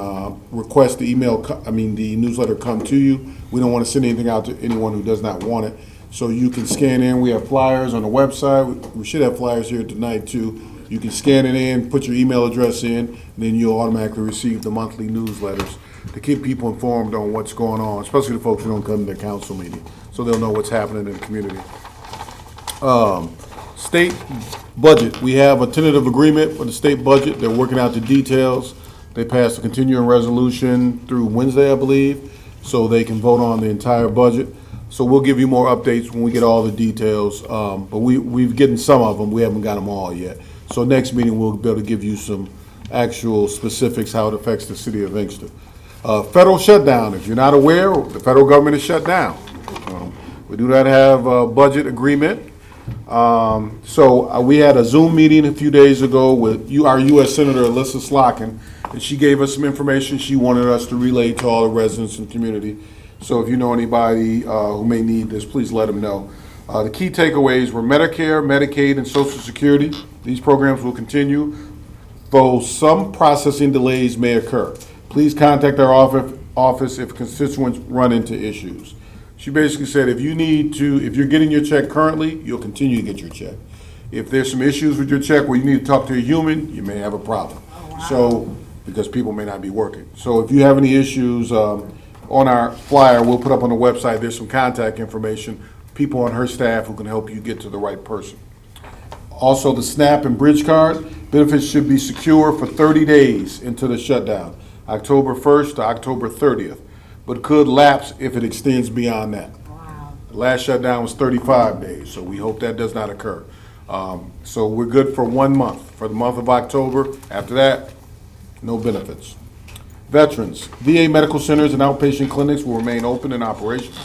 request the the newsletter come to you. We don't want to send anything out to anyone who does not want it. So you can scan in. We have flyers on the website. We should have flyers here tonight too. You can scan it in, put your email address in, and then you'll automatically receive the monthly newsletters to keep people informed on what's going on, especially the folks who don't come to the council meeting, so they'll know what's happening in the community. State budget. We have a tentative agreement for the state budget. They're working out the details. They passed a continuing resolution through Wednesday, I believe, so they can vote on the entire budget. So we'll give you more updates when we get all the details, but we've gotten some of them. We haven't got them all yet. So next meeting, we'll be able to give you some actual specifics, how it affects the city of Inkster. Federal shutdown. If you're not aware, the federal government is shut down. We do not have a budget agreement. So we had a Zoom meeting a few days ago with our U.S. Senator Alyssa Slockin, and she gave us some information she wanted us to relay to all the residents and community. So if you know anybody who may need this, please let them know. The key takeaways were Medicare, Medicaid, and Social Security. These programs will continue, though some processing delays may occur. Please contact our office if constituents run into issues. She basically said if you're getting your check currently, you'll continue to get your check. If there's some issues with your check where you need to talk to a human, you may have a problem. So, because people may not be working. So if you have any issues, on our flyer, we'll put up on the website, there's some contact information, people on her staff who can help you get to the right person. Also, the SNAP and Bridge card, benefits should be secure for 30 days into the shutdown, October 1st to October 30th, but could lapse if it extends beyond that. The last shutdown was 35 days, so we hope that does not occur. So we're good for 1 month, for the month of October. After that, no benefits. Veterans, VA medical centers and outpatient clinics will remain open and operational.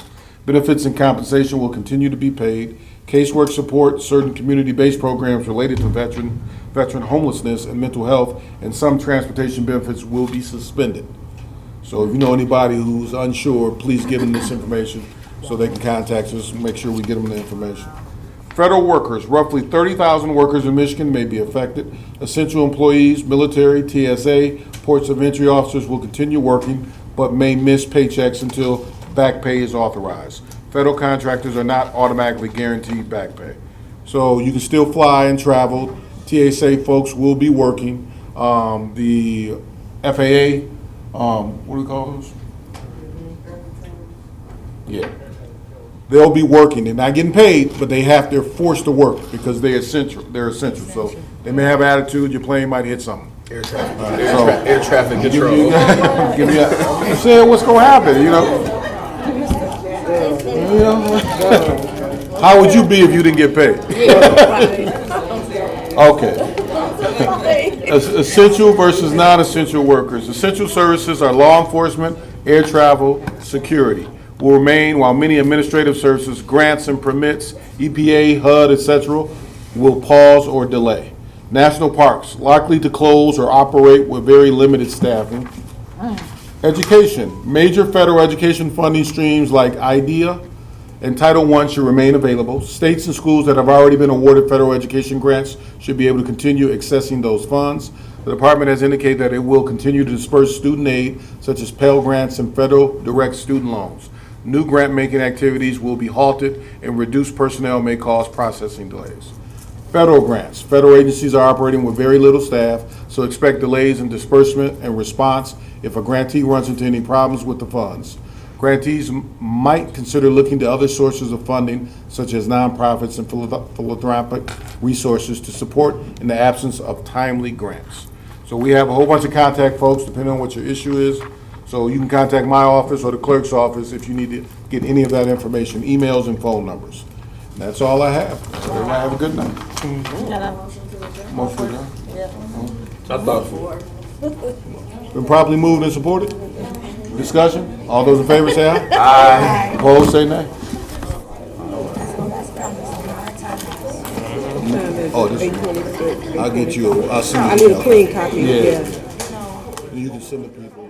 Benefits and compensation will continue to be paid. Casework support, certain community-based programs related to veteran homelessness and mental health, and some transportation benefits will be suspended. So if you know anybody who's unsure, please give them this information so they can contact us and make sure we get them the information. Federal workers, roughly 30,000 workers in Michigan may be affected. Essential employees, military, TSA, ports of entry officers will continue working, but may miss paychecks until back pay is authorized. Federal contractors are not automatically guaranteed back pay. So you can still fly and travel. TSA folks will be working. The FAA, what do we call those? Yeah. They'll be working. They're not getting paid, but they're forced to work because they're essential. So they may have attitude. Your plane might hit something. Air traffic control. I'm saying what's going to happen, you know? How would you be if you didn't get paid? Okay. Essential versus non-essential workers. Essential services are law enforcement, air travel, security. Will remain while many administrative services, grants and permits, EPA, HUD, etc. will pause or delay. National parks likely to close or operate with very limited staffing. Education. Major federal education funding streams like IDEA and Title I should remain available. States and schools that have already been awarded federal education grants should be able to continue accessing those funds. The department has indicated that it will continue to disperse student aid, such as Pell Grants and federal direct student loans. New grant-making activities will be halted, and reduced personnel may cause processing delays. Federal grants. Federal agencies are operating with very little staff, so expect delays in disbursement and response if a grantee runs into any problems with the funds. Grantees might consider looking to other sources of funding, such as nonprofits and philanthropic resources to support in the absence of timely grants. So we have a whole bunch of contact folks, depending on what your issue is. So you can contact my office or the clerk's office if you need to get any of that information, emails and phone numbers. And that's all I have. Everybody have a good night. Motion to adjourn? I thought so. Been properly moved and supported? Discussion? All those in favor say aye. Aye. Opposed, say nay. Oh, this, I'll get you, I'll send you. I need a clean copy. Yeah. You can send the people.